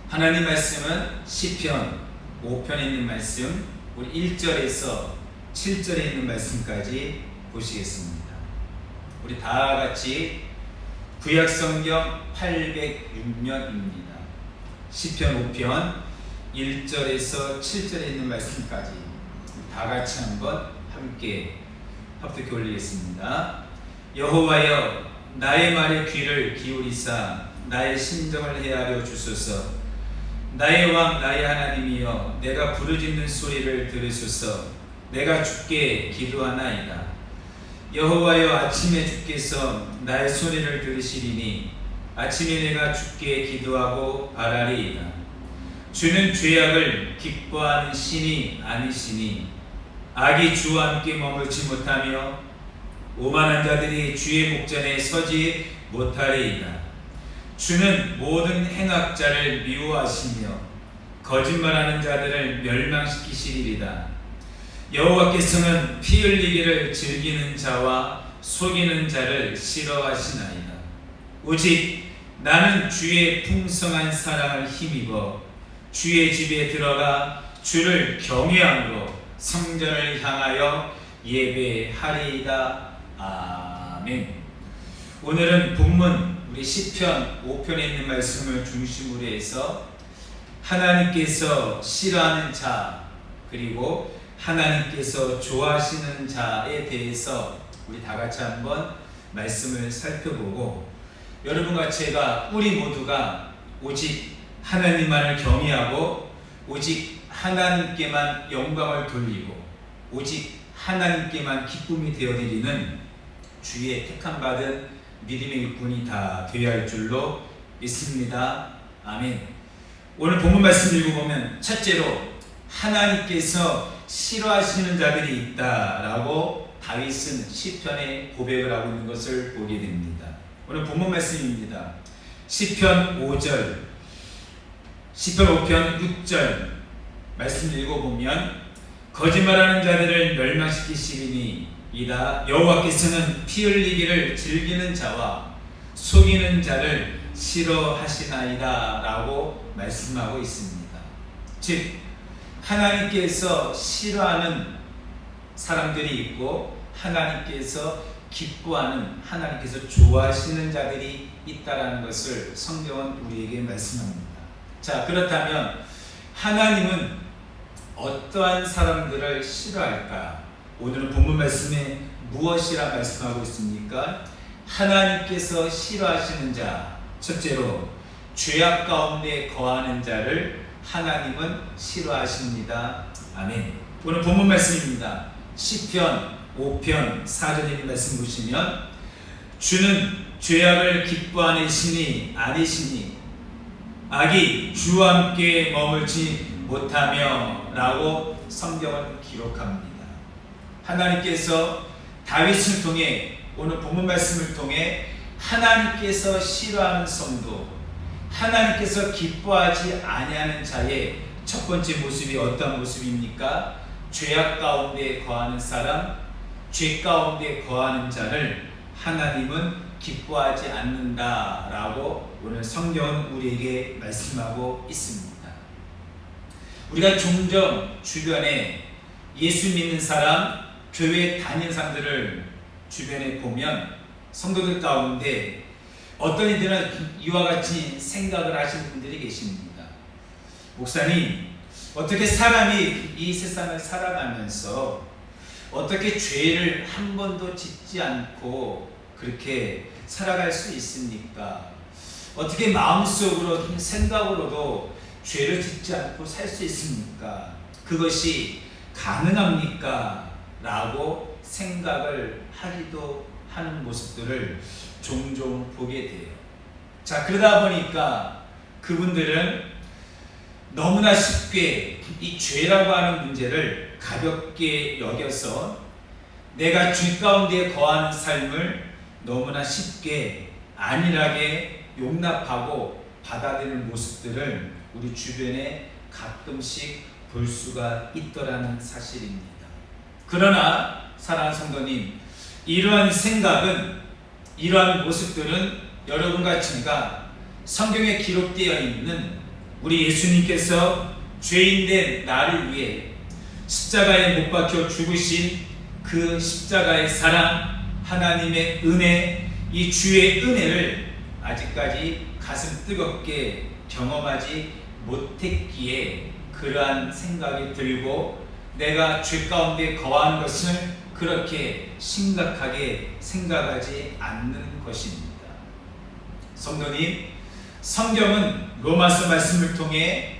하나님 말씀은 시편 5편에 있는 말씀, 우리 1절에서 7절에 있는 말씀까지 보시겠습니다. 우리 다 같이 구약성경 806면입니다. 시편 5편 1절에서 7절에 있는 말씀까지 다 같이 한번 함께 합독해 올리겠습니다. 여호와여, 나의 말에 귀를 기울이사 나의 심정을 헤아려 주소서. 나의 왕 나의 하나님이여, 내가 부르짖는 소리를 들으소서. 내가 주께 기도하나이다. 여호와여, 아침에 주께서 나의 소리를 들으시리니 아침에 내가 주께 기도하고 바라리이다. 주는 죄악을 기뻐하는 신이 아니시니 악이 주와 함께 머물지 못하며 오만한 자들이 주의 목전에 서지 못하리이다. 주는 모든 행악자를 미워하시며 거짓말하는 자들을 멸망시키시리이다. 여호와께서는 피 흘리기를 즐기는 자와 속이는 자를 싫어하시나이다. 오직 나는 주의 풍성한 사랑을 힘입어 주의 집에 들어가 주를 경외함으로 성전을 향하여 예배하리이다. 아멘. 오늘은 본문 우리 시편 5편에 있는 말씀을 중심으로 해서 하나님께서 싫어하는 자 그리고 하나님께서 좋아하시는 자에 대해서 우리 다 같이 한번 말씀을 살펴보고, 여러분과 제가 우리 모두가 오직 하나님만을 경외하고 오직 하나님께만 영광을 돌리고 오직 하나님께만 기쁨이 되어드리는 주의 택함받은 믿음의 일꾼이 다 되어야 할 줄로 믿습니다. 아멘. 오늘 본문 말씀 읽어보면 첫째로 하나님께서 싫어하시는 자들이 있다라고 다윗은 시편에 고백을 하고 있는 것을 보게 됩니다. 오늘 본문 말씀입니다. 시편 5절, 시편 5편 6절 말씀 읽어보면 거짓말하는 자들을 멸망시키시리니 이다. 여호와께서는 피 흘리기를 즐기는 자와 속이는 자를 싫어하시나이다 라고 말씀하고 있습니다. 즉 하나님께서 싫어하는 사람들이 있고 하나님께서 기뻐하는, 하나님께서 좋아하시는 자들이 있다라는 것을 성경은 우리에게 말씀합니다. 자, 그렇다면 하나님은 어떠한 사람들을 싫어할까? 오늘은 본문 말씀에 무엇이라 말씀하고 있습니까? 하나님께서 싫어하시는 자, 첫째로 죄악 가운데 거하는 자를 하나님은 싫어하십니다. 아멘. 오늘 본문 말씀입니다. 시편 5편 4절에 있는 말씀 보시면 주는 죄악을 기뻐하는 신이 아니시니 악이 주와 함께 머물지 못하며 라고 성경은 기록합니다. 하나님께서 다윗을 통해, 오늘 본문 말씀을 통해 하나님께서 싫어하는 성도, 하나님께서 기뻐하지 아니하는 자의 첫 번째 모습이 어떤 모습입니까? 죄악 가운데 거하는 사람, 죄 가운데 거하는 자를 하나님은 기뻐하지 않는다라고 오늘 성경은 우리에게 말씀하고 있습니다. 우리가 종종 주변에 예수 믿는 사람, 교회 다니는 사람들을 주변에 보면 성도들 가운데 어떤 이들은 이와 같이 생각을 하시는 분들이 계십니다. 목사님, 어떻게 사람이 이 세상을 살아가면서 어떻게 죄를 한 번도 짓지 않고 그렇게 살아갈 수 있습니까? 어떻게 마음속으로 생각으로도 죄를 짓지 않고 살 수 있습니까? 그것이 가능합니까? 라고 생각을 하기도 하는 모습들을 종종 보게 돼요. 자, 그러다 보니까 그분들은 너무나 쉽게 이 죄라고 하는 문제를 가볍게 여겨서 내가 죄 가운데 거하는 삶을 너무나 쉽게 안일하게 용납하고 받아들이는 모습들을 우리 주변에 가끔씩 볼 수가 있더라는 사실입니다. 그러나 사랑하는 성도님, 이러한 생각은, 이러한 모습들은 여러분과 제가 성경에 기록되어 있는 우리 예수님께서 죄인된 나를 위해 십자가에 못 박혀 죽으신 그 십자가의 사랑, 하나님의 은혜, 이 주의 은혜를 아직까지 가슴 뜨겁게 경험하지 못했기에 그러한 생각이 들고 내가 죄 가운데 거하는 것을 그렇게 심각하게 생각하지 않는 것입니다. 성도님, 성경은 로마서 말씀을 통해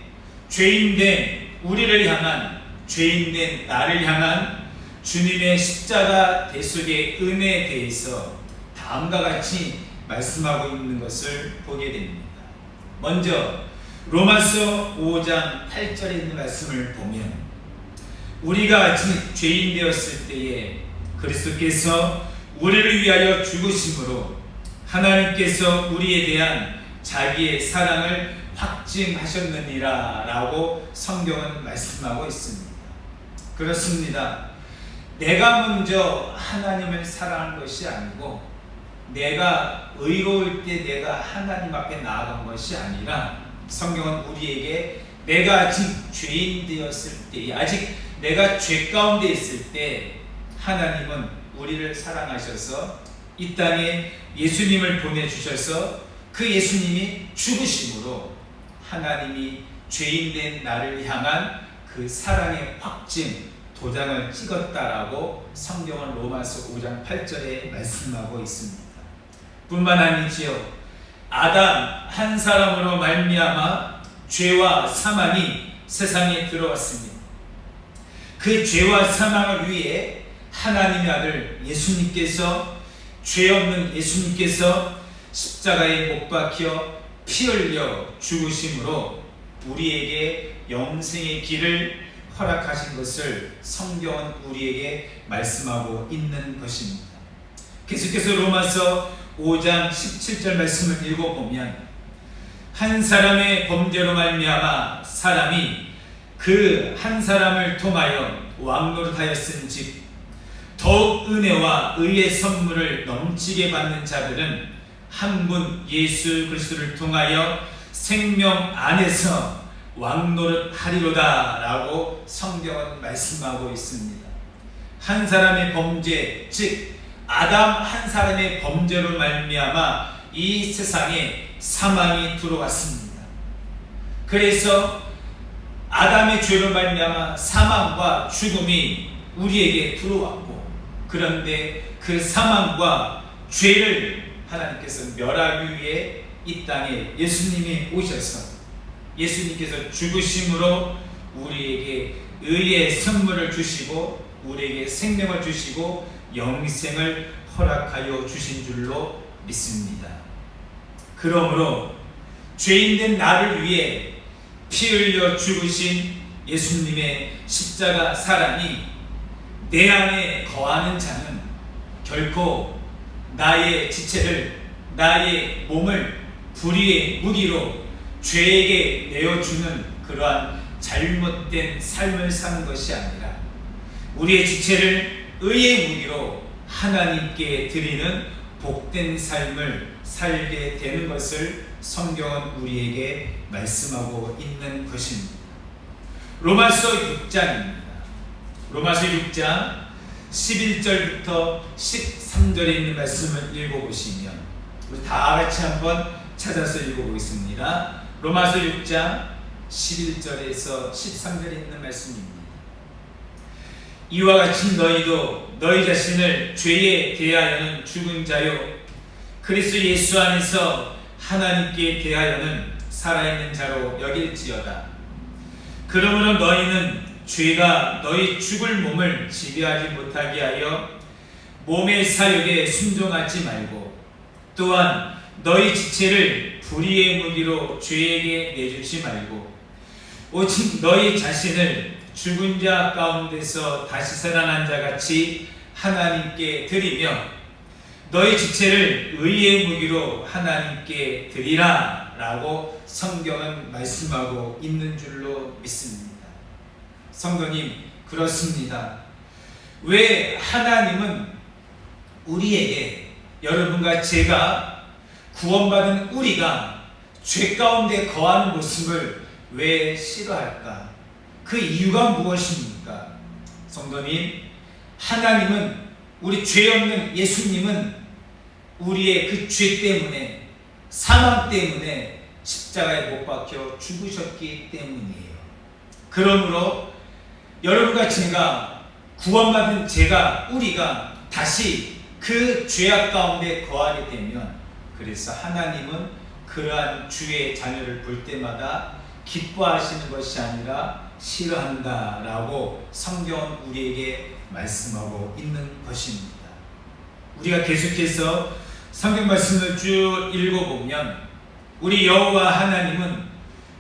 죄인된 우리를 향한, 죄인된 나를 향한 주님의 십자가 대속의 은혜에 대해서 다음과 같이 말씀하고 있는 것을 보게 됩니다. 먼저 로마서 5장 8절에 있는 말씀을 보면 우리가 아직 죄인 되었을 때에 그리스도께서 우리를 위하여 죽으심으로 하나님께서 우리에 대한 자기의 사랑을 확증하셨느니라 라고 성경은 말씀하고 있습니다. 그렇습니다. 내가 먼저 하나님을 사랑한 것이 아니고 내가 의로울 때 내가 하나님 앞에 나아간 것이 아니라 성경은 우리에게 내가 아직 죄인 되었을 때, 아직 내가 죄 가운데 있을 때 하나님은 우리를 사랑하셔서 이 땅에 예수님을 보내주셔서 그 예수님이 죽으심으로 하나님이 죄인된 나를 향한 그 사랑의 확증, 도장을 찍었다라고 성경은 로마서 5장 8절에 말씀하고 있습니다. 뿐만 아니지요. 아담 한 사람으로 말미암아 죄와 사망이 세상에 들어왔습니다. 그 죄와 사망을 위해 하나님의 아들 예수님께서, 죄 없는 예수님께서 십자가에 못 박혀 피 흘려 죽으심으로 우리에게 영생의 길을 허락하신 것을 성경은 우리에게 말씀하고 있는 것입니다. 계속해서 로마서 5장 17절 말씀을 읽어보면 한 사람의 범죄로 말미암아 사람이 그 한 사람을 통하여 왕노릇하였은즉 더욱 은혜와 의의 선물을 넘치게 받는 자들은 한 분 예수 그리스도를 통하여 생명 안에서 왕노릇하리로다 라고 성경은 말씀하고 있습니다. 한 사람의 범죄, 즉 아담 한 사람의 범죄로 말미암아 이 세상에 사망이 들어왔습니다. 그래서 아담의 죄로 말미암아 사망과 죽음이 우리에게 들어왔고, 그런데 그 사망과 죄를 하나님께서 멸하기 위해 이 땅에 예수님이 오셔서 예수님께서 죽으심으로 우리에게 의의 선물을 주시고 우리에게 생명을 주시고 영생을 허락하여 주신 줄로 믿습니다. 그러므로 죄인된 나를 위해 피 흘려 죽으신 예수님의 십자가 사랑이 내 안에 거하는 자는 결코 나의 지체를, 나의 몸을 불의의 무기로 죄에게 내어주는 그러한 잘못된 삶을 사는 것이 아니라 우리의 지체를 의의 무기로 하나님께 드리는 복된 삶을 살게 되는 것을 성경은 우리에게 말씀하고 있는 것입니다. 로마서 6장입니다. 로마서 6장 11절부터 13절에 있는 말씀을 읽어보시면 우리 다 같이 한번 찾아서 읽어보겠습니다. 로마서 6장 11절에서 13절에 있는 말씀입니다. 이와 같이 너희도 너희 자신을 죄에 대하여는 죽은 자요 그리스도 예수 안에서 하나님께 대하여는 살아있는 자로 여길지어다. 그러므로 너희는 죄가 너희 죽을 몸을 지배하지 못하게 하여 몸의 사욕에 순종하지 말고 또한 너희 지체를 불의의 무기로 죄에게 내주지 말고 오직 너희 자신을 죽은 자 가운데서 다시 살아난 자 같이 하나님께 드리며 너희 지체를 의의 무기로 하나님께 드리라 라고 성경은 말씀하고 있는 줄로 믿습니다. 성도님, 그렇습니다. 왜 하나님은 우리에게, 여러분과 제가 구원받은 우리가 죄 가운데 거하는 모습을 왜 싫어할까? 그 이유가 무엇입니까? 성도님, 하나님은, 우리 죄 없는 예수님은 우리의 그 죄 때문에, 사망 때문에 십자가에 못 박혀 죽으셨기 때문이에요. 그러므로 여러분과 제가 구원받은 우리가 다시 그 죄악 가운데 거하게 되면, 그래서 하나님은 그러한 주의 자녀를 볼 때마다 기뻐하시는 것이 아니라 싫어한다라고 성경은 우리에게 말씀하고 있는 것입니다. 우리가 계속해서 성경 말씀을 쭉 읽어보면, 우리 여호와 하나님은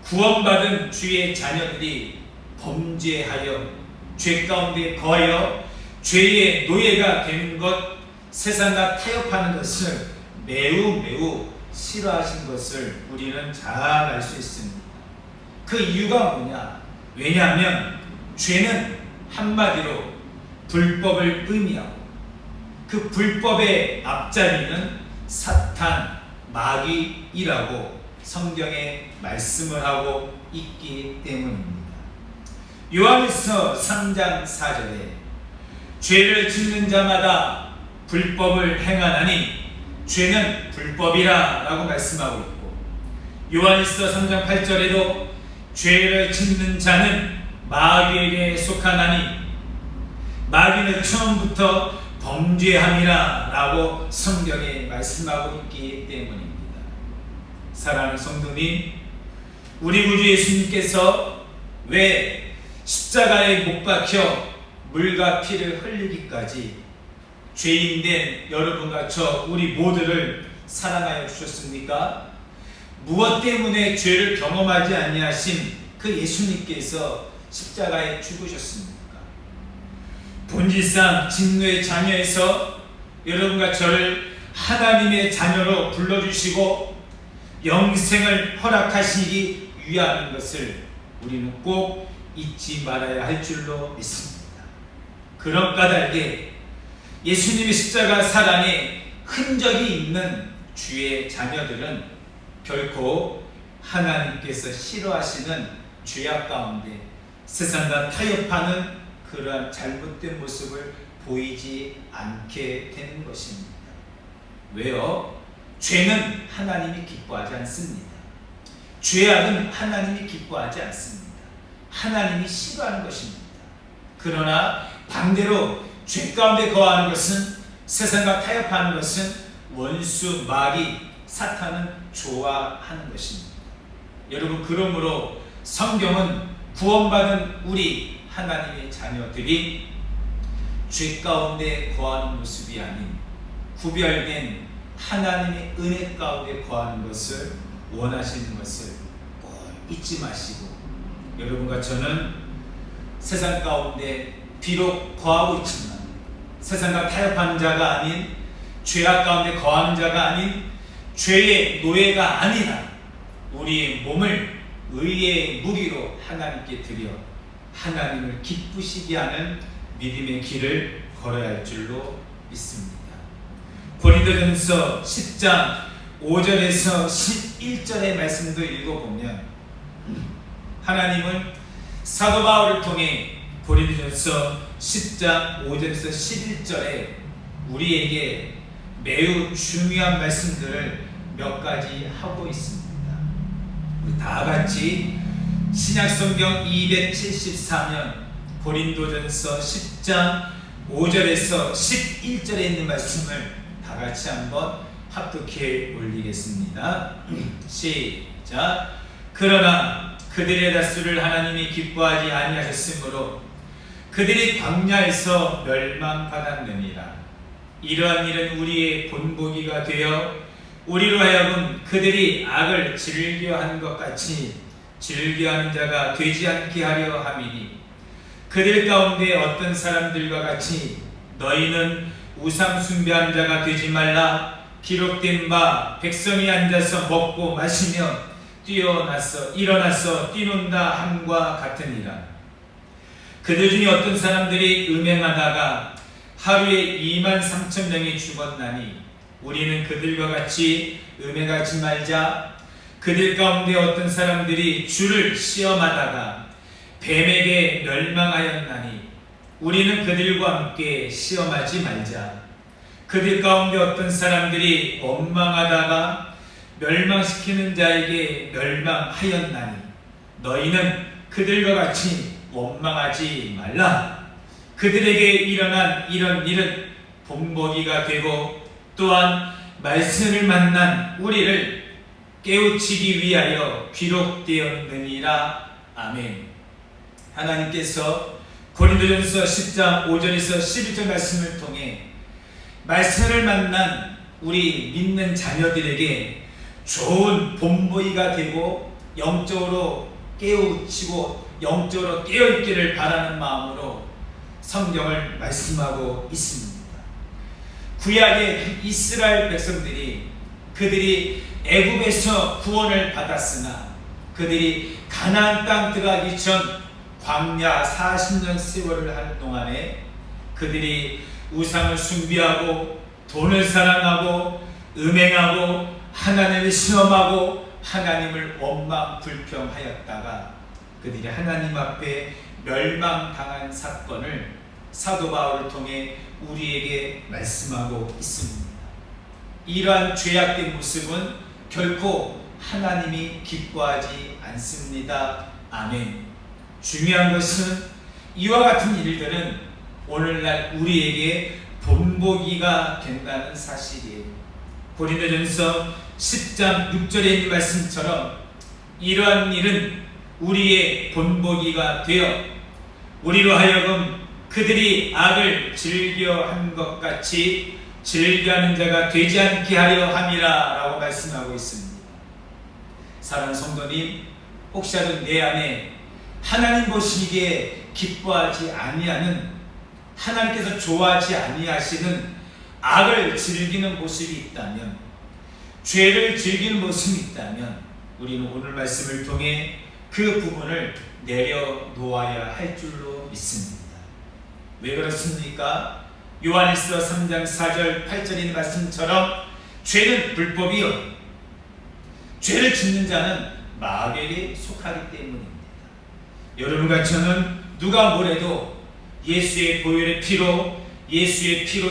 구원받은 주의 자녀들이 범죄하여 죄 가운데 거하여 죄의 노예가 되는 것, 세상과 타협하는 것을 매우 싫어하신 것을 우리는 잘 알 수 있습니다. 그 이유가 뭐냐? 왜냐하면 죄는 한마디로 불법을 의미하고, 그 불법의 앞자리는 사탄, 마귀이라고 성경에 말씀을 하고 있기 때문입니다. 요한일서 3장 4절에 죄를 짓는 자마다 불법을 행하나니 죄는 불법이라 라고 말씀하고 있고, 요한일서 3장 8절에도 죄를 짓는 자는 마귀에게 속하나니 마귀는 처음부터 범죄함이라 라고 성경에 말씀하고 있기 때문입니다. 사랑하는 성도님, 우리 구주 예수님께서 왜 십자가에 못 박혀 물과 피를 흘리기까지 죄인된 여러분과 저 우리 모두를 사랑하여 주셨습니까? 무엇 때문에 죄를 경험하지 아니하신 그 예수님께서 십자가에 죽으셨습니까? 본질상 진노의 자녀에서 여러분과 저를 하나님의 자녀로 불러주시고 영생을 허락하시기 위함인 것을 우리는 꼭 잊지 말아야 할 줄로 믿습니다. 그런 까닭에 예수님의 십자가 사랑에 흔적이 있는 주의 자녀들은 결코 하나님께서 싫어하시는 죄악 가운데 세상과 타협하는 그러한 잘못된 모습을 보이지 않게 되는 것입니다. 왜요? 죄는 하나님이 기뻐하지 않습니다. 죄악은 하나님이 기뻐하지 않습니다. 하나님이 싫어하는 것입니다. 그러나 반대로 죄 가운데 거하는 것은, 세상과 타협하는 것은 원수 마귀 사탄은 좋아하는 것입니다. 여러분, 그러므로 성경은 구원받은 우리 하나님의 자녀들이 죄 가운데 거하는 모습이 아닌 구별된 하나님의 은혜 가운데 거하는 것을 원하시는 것을 꼭 잊지 마시고, 여러분과 저는 세상 가운데 비록 거하고 있지만 세상과 타협하는 자가 아닌, 죄악 가운데 거하는 자가 아닌, 죄의 노예가 아니라 우리의 몸을 의의 무기로 하나님께 드려 하나님을 기쁘시게 하는 믿음의 길을 걸어야 할 줄로 믿습니다. 고린도전서 10장 5절에서 11절의 말씀도 읽어보면, 하나님은 사도 바울을 통해 고린도전서 10장 5절에서 11절에 우리에게 매우 중요한 말씀들을 몇 가지 하고 있습니다. 우리 다 같이 신약성경 274면 고린도전서 10장 5절에서 11절에 있는 말씀을 다 같이 한번 합독해 올리겠습니다. 시작. 그러나 그들의 다수를 하나님이 기뻐하지 아니하셨으므로 그들이 광야에서 멸망받았느니라. 이러한 일은 우리의 본보기가 되어 우리로 하여금 그들이 악을 즐겨한 것 같이 즐겨하는 자가 되지 않게 하려 함이니, 그들 가운데 어떤 사람들과 같이 너희는 우상 숭배하는 자가 되지 말라. 기록된 바 백성이 앉아서 먹고 마시며 일어나서 뛰논다 함과 같으니라. 그들 중에 어떤 사람들이 음행하다가 하루에 23,000명이 죽었나니 우리는 그들과 같이 음행하지 말자. 그들 가운데 어떤 사람들이 주를 시험하다가 뱀에게 멸망하였나니 우리는 그들과 함께 시험하지 말자. 그들 가운데 어떤 사람들이 원망하다가 멸망시키는 자에게 멸망하였나니 너희는 그들과 같이 원망하지 말라. 그들에게 일어난 이런 일은 본보기가 되고 또한 말씀을 만난 우리를 깨우치기 위하여 기록되었느니라. 아멘. 하나님께서 고린도전서 10장 5절에서 11절 말씀을 통해 말씀을 만난 우리 믿는 자녀들에게 좋은 본보기가 되고 영적으로 깨우치고 영적으로 깨어있기를 바라는 마음으로 성경을 말씀하고 있습니다. 구약의 이스라엘 백성들이 그들이 애굽에서 구원을 받았으나 그들이 가나안 땅 들어가기 전 광야 40년 세월을 하는 동안에 그들이 우상을 숭배하고 돈을 사랑하고 음행하고 하나님을 시험하고 하나님을 원망 불평하였다가 그들이 하나님 앞에 멸망당한 사건을 사도 바울을 통해 우리에게 말씀하고 있습니다. 이러한 죄악된 모습은 결코 하나님이 기뻐하지 않습니다. 아멘. 중요한 것은 이와 같은 일들은 오늘날 우리에게 본보기가 된다는 사실이에요. 고린도전서 10장 6절에 있는 말씀처럼 이러한 일은 우리의 본보기가 되어 우리로 하여금 그들이 악을 즐겨한 것 같이 즐겨하는 자가 되지 않게 하려 함이라 라고 말씀하고 있습니다. 사랑하는 성도님, 혹시라도 내 안에 하나님 보시기에 기뻐하지 아니하는, 하나님께서 좋아하지 아니하시는 악을 즐기는 모습이 있다면, 죄를 즐기는 모습이 있다면 우리는 오늘 말씀을 통해 그 부분을 내려놓아야 할 줄로 믿습니다. 왜 그렇습니까? 요한일서 3장 4절 8절에 있는 말씀처럼 죄는 불법이요 죄를 짓는 자는 마귀에게 속하기 때문입니다. 여러분과 저는 누가 뭐래도 예수의 보혈의 피로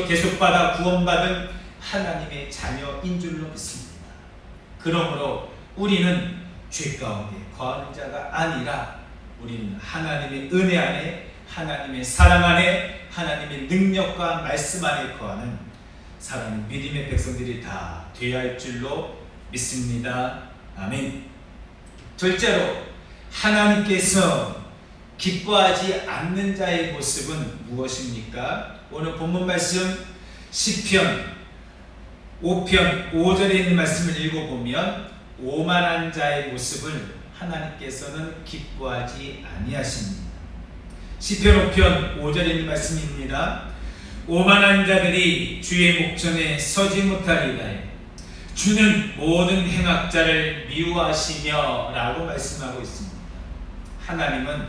대속받아 구원받은 하나님의 자녀인 줄로 믿습니다. 그러므로 우리는 죄 가운데 거하는 자가 아니라 우리는 하나님의 은혜 안에, 하나님의 사랑 안에, 하나님의 능력과 말씀 안에 거하는 사랑하는 믿음의 백성들이 다 되어야 할 줄로 믿습니다. 아멘. 둘째로, 하나님께서 기뻐하지 않는 자의 모습은 무엇입니까? 오늘 본문 말씀 시편 5편 5절에 있는 말씀을 읽어보면 오만한 자의 모습을 하나님께서는 기뻐하지 아니하십니다. 시편 5편 5절에 있는 말씀입니다. 오만한 자들이 주의 목전에 서지 못하리라. 주는 모든 행악자를 미워하시며 라고 말씀하고 있습니다. 하나님은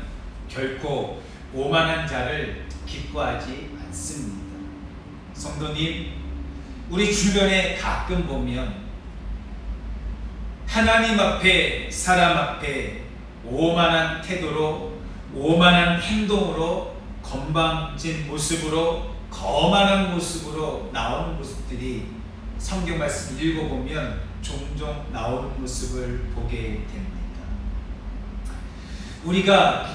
결코 오만한 자를 기뻐하지 않습니다. 성도님, 우리 주변에 가끔 보면 하나님 앞에, 사람 앞에 오만한 태도로, 오만한 행동으로, 건방진 모습으로, 거만한 모습으로 나오는 모습들이 성경 말씀 읽어보면 종종 나오는 모습을 보게 됩니다. 우리가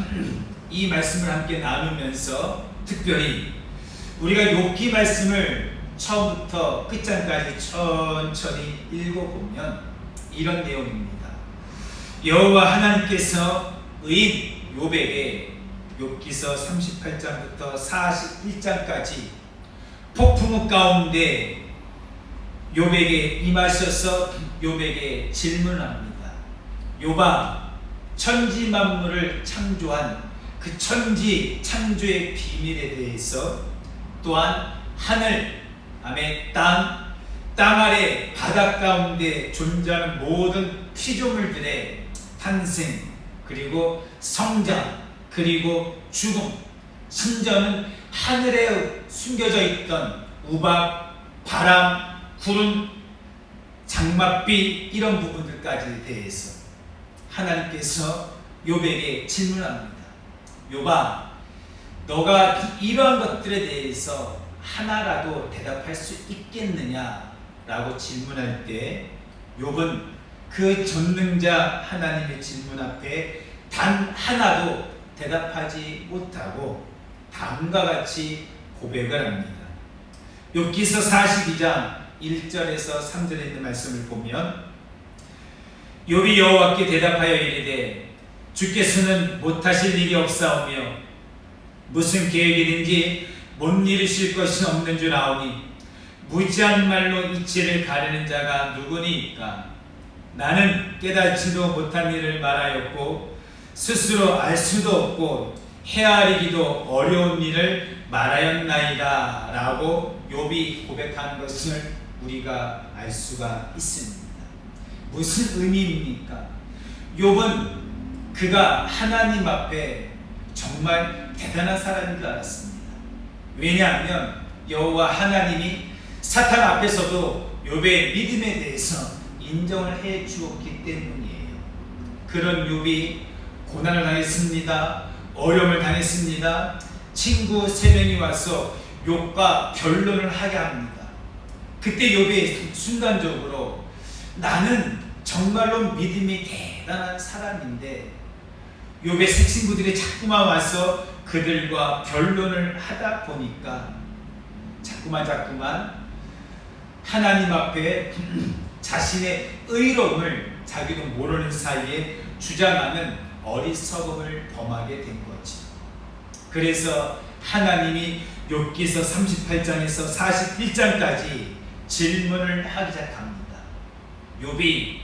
이 말씀을 함께 나누면서 특별히 우리가 욥기 말씀을 처음부터 끝장까지 천천히 읽어보면 이런 내용입니다. 여호와 하나님께서 의인 욥에게 욥기서 38장부터 41장까지 폭풍 가운데 욥에게 임하셔서 욥에게 질문합니다. 욥아, 천지 만물을 창조한 그 천지 창조의 비밀에 대해서, 또한 하늘, 아멘, 땅 아래 바닷 가운데 존재하는 모든 피조물들의 탄생, 그리고 성장, 그리고 죽음, 심지어는 하늘에 숨겨져 있던 우박, 바람, 구름, 장맛비 이런 부분들까지 대해서 하나님께서 욥에게 질문합니다. 욥아, 너가 이러한 것들에 대해서 하나라도 대답할 수 있겠느냐라고 질문할 때 욥은 그 전능자 하나님의 질문 앞에 단 하나도 대답하지 못하고 다음과 같이 고백을 합니다. 욥기서 42장 1절에서 3절에 있는 말씀을 보면 욥이 여호와께 대답하여 이르되 주께서는 못하실 일이 없사오며 무슨 계획이든지 못 이루실 것이 없는 줄 아오니 무지한 말로 이치를 가르는 자가 누구니이까. 나는 깨닫지도 못한 일을 말하였고 스스로 알 수도 없고 헤아리기도 어려운 일을 말하였나이다 라고 욥이 고백한 것을 우리가 알 수가 있습니다. 무슨 의미입니까? 욥은 그가 하나님 앞에 정말 대단한 사람인 줄 알았습니다. 왜냐하면 여호와 하나님이 사탄 앞에서도 욥의 믿음에 대해서 인정을 해 주었기 때문이에요. 그런 욥이 고난을 당했습니다. 어려움을 당했습니다. 친구 3명이 와서 욥과 변론을 하게 합니다. 그때 욥이 순간적으로 나는 정말로 믿음이 대단한 사람인데 욥의 새 친구들이 자꾸만 와서 그들과 변론을 하다 보니까 자꾸만 하나님 앞에 자신의 의로움을 자기도 모르는 사이에 주장하는 어리석음을 범하게 된 거지. 그래서 하나님이 욥기서 38장에서 41장까지 질문을 하기 시작합니다. 욥이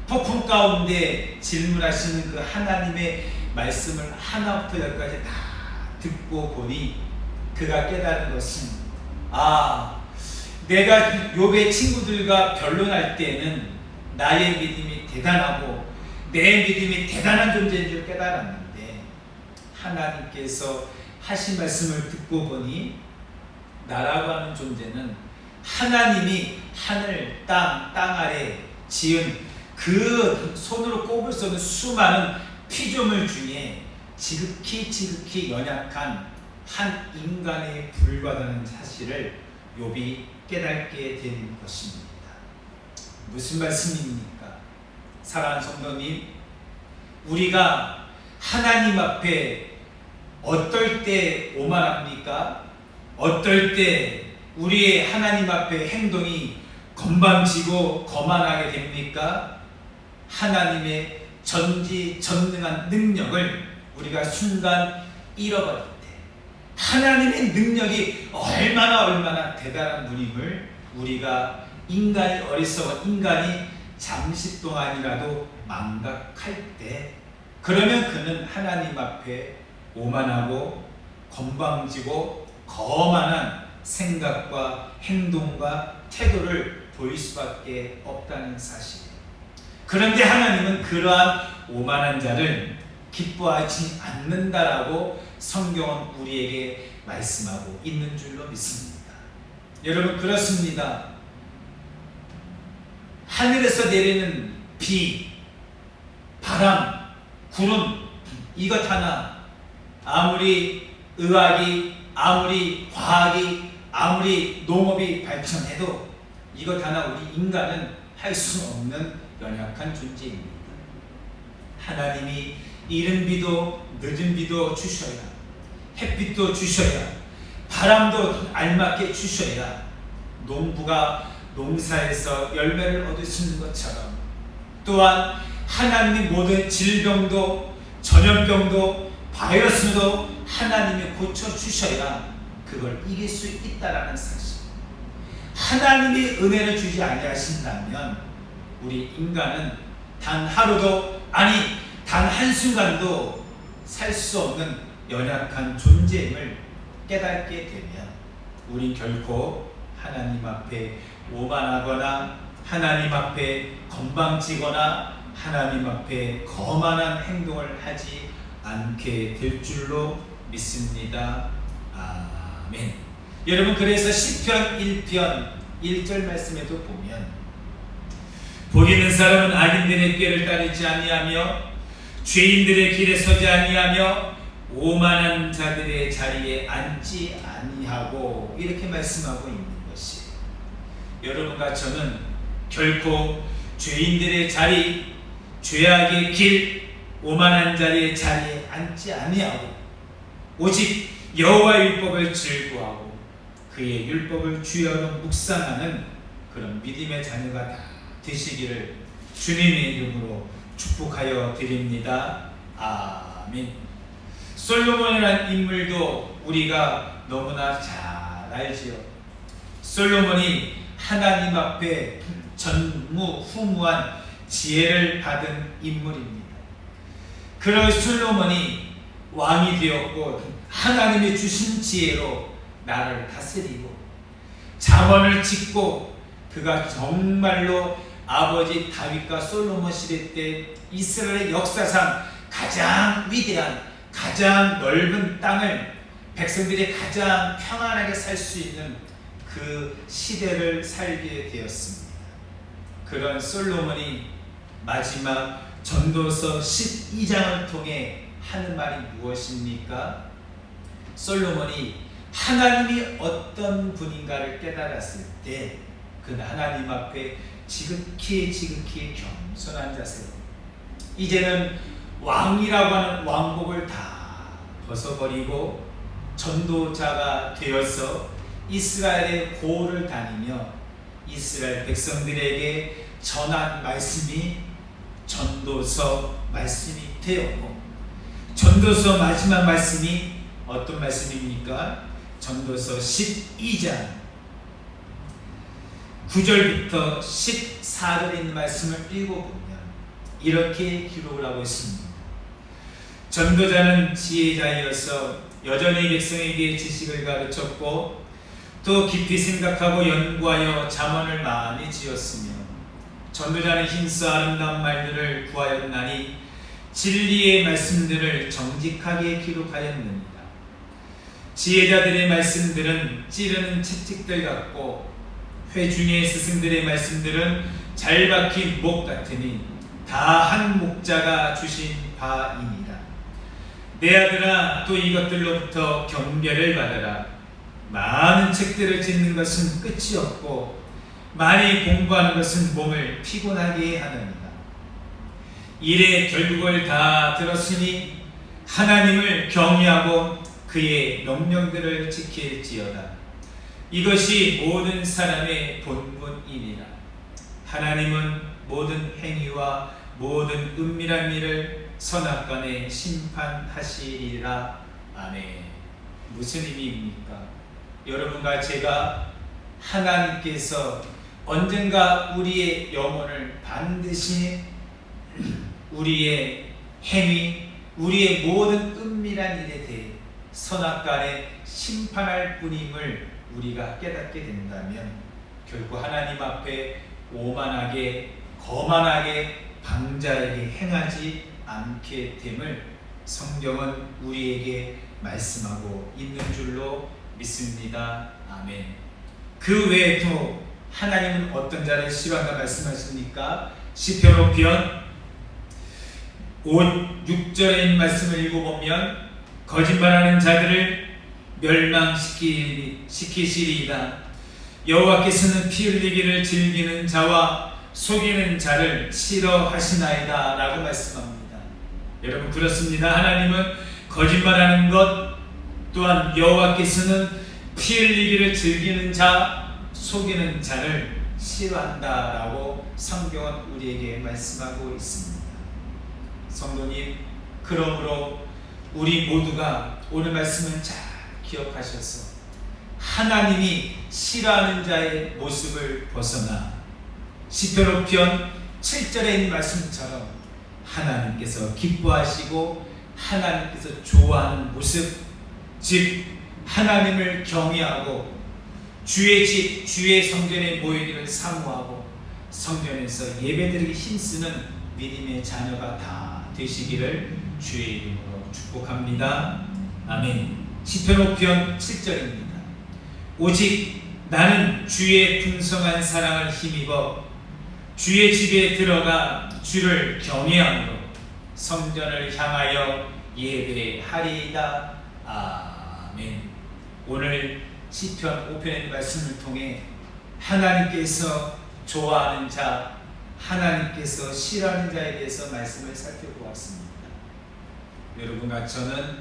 폭풍 가운데 질문하시는 그 하나님의 말씀을 하나부터 열까지 다 듣고 보니 그가 깨달은 것은 내가 욥의 친구들과 변론할 때는 나의 믿음이 대단하고 내 믿음이 대단한 존재인 줄 깨달았는데 하나님께서 하신 말씀을 듣고 보니 나라고 하는 존재는 하나님이 하늘, 땅 아래 지은 그 손으로 꼽을 수 없는 수많은 피조물 중에 지극히 연약한 한 인간에 불과하다는 사실을 욥이 깨닫게 된 것입니다. 무슨 말씀입니까? 사랑하는 성도님, 우리가 하나님 앞에 어떨 때 오만합니까? 어떨 때 우리의 하나님 앞에 행동이 건방지고 거만하게 됩니까? 하나님의 전지전능한 능력을 우리가 순간 잃어버릴 때 하나님의 능력이 얼마나 대단한 분임을 우리가 인간이 어리석은 인간이 잠시 동안이라도 망각할 때 그러면 그는 하나님 앞에 오만하고 건방지고 거만한 생각과 행동과 태도를 보일 수밖에 없다는 사실이에요. 그런데 하나님은 그러한 오만한 자를 기뻐하지 않는다라고 성경은 우리에게 말씀하고 있는 줄로 믿습니다. 여러분, 그렇습니다. 하늘에서 내리는 비, 바람, 구름, 이것 하나 아무리 의학이, 아무리 과학이, 아무리 농업이 발전해도 이것 하나 우리 인간은 할 수 없는 연약한 존재입니다. 하나님이 이른 비도 늦은 비도 주셔야, 햇빛도 주셔야, 바람도 알맞게 주셔야 농부가 농사에서 열매를 얻을 수 있는 것처럼 또한 하나님이 모든 질병도 전염병도 바이러스도 하나님이 고쳐주셔야 그걸 이길 수 있다라는 사실. 하나님이 은혜를 주지 아니하신다면 우리 인간은 단 하루도, 아니 단 한순간도 살 수 없는 연약한 존재임을 깨닫게 되면 우린 결코 하나님 앞에 오만하거나 하나님 앞에 건방지거나 하나님 앞에 거만한 행동을 하지 않게 될 줄로 믿습니다. 아멘. 여러분, 그래서 시편 1편 1절 말씀에도 보면 복 있는 사람은 악인들의 꾀를 따르지 아니하며 죄인들의 길에 서지 아니하며 오만한 자들의 자리에 앉지 아니하고, 이렇게 말씀하고 있는 것이, 여러분과 저는 결코 죄인들의 자리, 죄악의 길, 오만한 자리의 자리에 앉지 아니하고 오직 여호와의 율법을 즐거워하고 그의 율법을 주야로 묵상하는 그런 믿음의 자녀가 다 되시기를 주님의 이름으로 축복하여 드립니다. 아멘. 솔로몬이라는 인물도 우리가 너무나 잘 알지요. 솔로몬이 하나님 앞에 전무후무한 지혜를 받은 인물입니다. 그런 솔로몬이 왕이 되었고 하나님의 주신 지혜로 나라를 다스리고 잠언을 짓고, 그가 정말로 아버지 다윗과 솔로몬 시대 때 이스라엘 역사상 가장 위대한, 가장 넓은 땅을 백성들이 가장 평안하게 살 수 있는 그 시대를 살게 되었습니다. 그런 솔로몬이 마지막 전도서 12장을 통해 하는 말이 무엇입니까? 솔로몬이 하나님이 어떤 분인가를 깨달았을 때 그는 하나님 앞에 지극히 겸손한 자세로 이제는 왕이라고 하는 왕복을 다 벗어버리고 전도자가 되어서 이스라엘의 고을을 다니며 이스라엘 백성들에게 전한 말씀이 전도서 말씀이 되었고, 전도서 마지막 말씀이 어떤 말씀입니까? 전도서 12장 9절부터 14절에 있는 말씀을 읽어보면 이렇게 기록을 하고 있습니다. 전도자는 지혜자이어서 여전히 백성에게 지식을 가르쳤고 또 깊이 생각하고 연구하여 잠언을 많이 지었으며, 전도자는 힘써 아름다운 말들을 구하였나니 진리의 말씀들을 정직하게 기록하였느니라. 지혜자들의 말씀들은 찌르는 채찍들 같고 회중의 스승들의 말씀들은 잘 박힌 목 같으니 다 한 목자가 주신 바이니라. 내 아들아, 또 이것들로부터 경계를 받아라. 많은 책들을 짓는 것은 끝이 없고 많이 공부하는 것은 몸을 피곤하게 하느니라. 일의 결국을 다 들었으니 하나님을 경외하고 그의 명령들을 지킬지어다. 이것이 모든 사람의 본분이니라. 하나님은 모든 행위와 모든 은밀한 일을 선악간에 심판하시리라. 아멘. 무슨 의미입니까? 여러분과 제가 하나님께서 언젠가 우리의 영혼을 반드시 우리의 행위, 우리의 모든 은밀한 일에 대해 선악간에 심판할 뿐임을 우리가 깨닫게 된다면 결코 하나님 앞에 오만하게 거만하게 방자에게 행하지 않게 됨을 성경은 우리에게 말씀하고 있는 줄로 믿습니다. 아멘. 그 외에도 하나님은 어떤 자를 싫어한다 말씀하십니까? 시편 6절에 있는 말씀을 읽어보면 거짓말하는 자들을 멸망시키시리이다. 여호와께서는 피 흘리기를 즐기는 자와 속이는 자를 싫어하시나이다 라고 말씀합니다. 여러분, 그렇습니다. 하나님은 거짓말하는 것, 또한 여호와께서는 피 흘리기를 즐기는 자, 속이는 자를 싫어한다 라고 성경은 우리에게 말씀하고 있습니다. 성도님, 그러므로 우리 모두가 오늘 말씀을 잘 기억하셔서 하나님이 싫어하는 자의 모습을 벗어나 시편 7절에 있는 말씀처럼 하나님께서 기뻐하시고 하나님께서 좋아하는 모습, 즉 하나님을 경외하고 주의 집, 주의 성전에 모이기를 사모하고 성전에서 예배드리기 힘쓰는 믿음의 자녀가 다 되시기를 주의 이름으로 축복합니다. 아멘. 시편 7절입니다. 오직 나는 주의 풍성한 사랑을 힘입어 주의 집에 들어가 주를 경외함으로 성전을 향하여 예배하리이다. 아멘. 오늘 시편 5편의 말씀을 통해 하나님께서 좋아하는 자, 하나님께서 싫어하는 자에 대해서 말씀을 살펴보았습니다. 여러분과 저는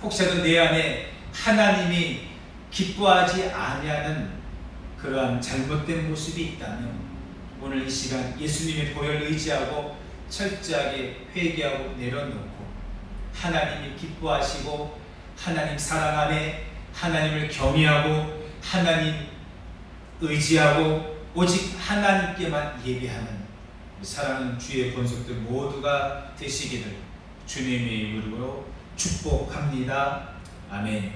혹시라도 내 안에 하나님이 기뻐하지 아니하는 그러한 잘못된 모습이 있다면 오늘 이 시간 예수님의 보혈을 의지하고 철저하게 회개하고 내려놓고 하나님이 기뻐하시고 하나님 사랑 안에 하나님을 경외하고 하나님 의지하고 오직 하나님께만 예배하는 사랑하는 주의 권속들 모두가 되시기를 주님의 이름으로 축복합니다. 아멘.